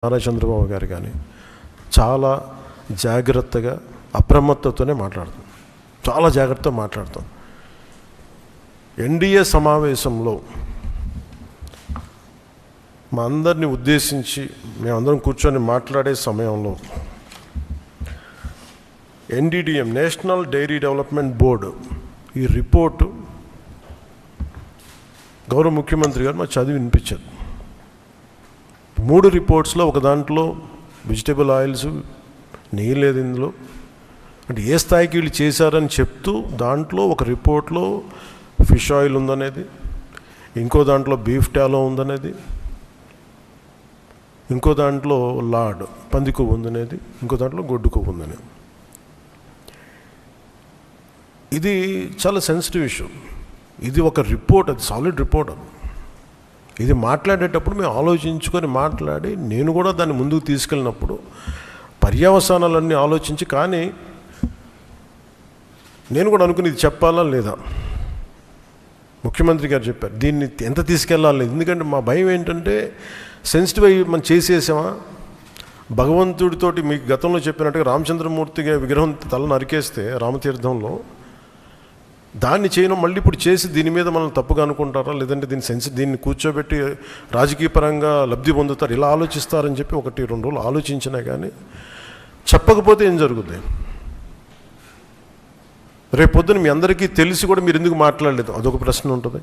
నారా చంద్రబాబు గారు కానీ చాలా జాగ్రత్తగా అప్రమత్తతోనే మాట్లాడతాం, చాలా జాగ్రత్తగా మాట్లాడతాం. ఎన్డీఏ సమావేశంలో మా అందరినీ ఉద్దేశించి మేమందరం కూర్చొని మాట్లాడే సమయంలో NDDM national dairy development board ఈ రిపోర్టు గౌరవ ముఖ్యమంత్రి గారు మాకు చదివి వినిపించారు. 3 రిపోర్ట్స్లో ఒక దాంట్లో వెజిటబుల్ ఆయిల్స్ నెయ్యి లేదు ఇందులో, అంటే ఏ స్థాయికి వీళ్ళు చేశారని చెప్తూ దాంట్లో ఒక రిపోర్ట్లో ఫిష్ ఆయిల్ ఉందనేది, ఇంకో దాంట్లో బీఫ్ టాలో ఉందనేది, ఇంకో దాంట్లో లాడ్ పంది కొవ్వు ఉందనేది, ఇంకో దాంట్లో గొడ్డు కొవ్వు ఉందనేది. ఇది చాలా సెన్సిటివ్ ఇష్యూ. ఇది ఒక రిపోర్ట్, అది సాలిడ్ రిపోర్ట్. అది ఇది మాట్లాడేటప్పుడు మేము ఆలోచించుకొని మాట్లాడి నేను కూడా దాన్ని ముందుకు తీసుకెళ్ళినప్పుడు పర్యవసానాలన్నీ ఆలోచించి, కానీ నేను కూడా అనుకుని ఇది చెప్పాలా లేదా. ముఖ్యమంత్రి గారు చెప్పారు దీన్ని ఎంత తీసుకెళ్ళాలి, ఎందుకంటే మా భయం ఏంటంటే సెన్సిటివ్ అయ్యి మనం చేసేసామా. భగవంతుడితోటి మీకు గతంలో చెప్పినట్టుగా రామచంద్రమూర్తిగా విగ్రహం తల నరికేస్తే రామతీర్థంలో దాన్ని చేయడం మళ్ళీ ఇప్పుడు చేసి దీని మీద మనం తప్పుగా అనుకుంటారా, లేదంటే దీన్ని కూర్చోబెట్టి రాజకీయ పరంగా లబ్ధి పొందుతారు, ఇలా ఆలోచిస్తారని చెప్పి 1-2 రోజులు ఆలోచించినా కానీ చెప్పకపోతే ఏం జరుగుతుంది. రేపు పొద్దున మీ అందరికీ తెలిసి కూడా మీరు ఎందుకు మాట్లాడలేదు, అదొక ప్రశ్న ఉంటుంది.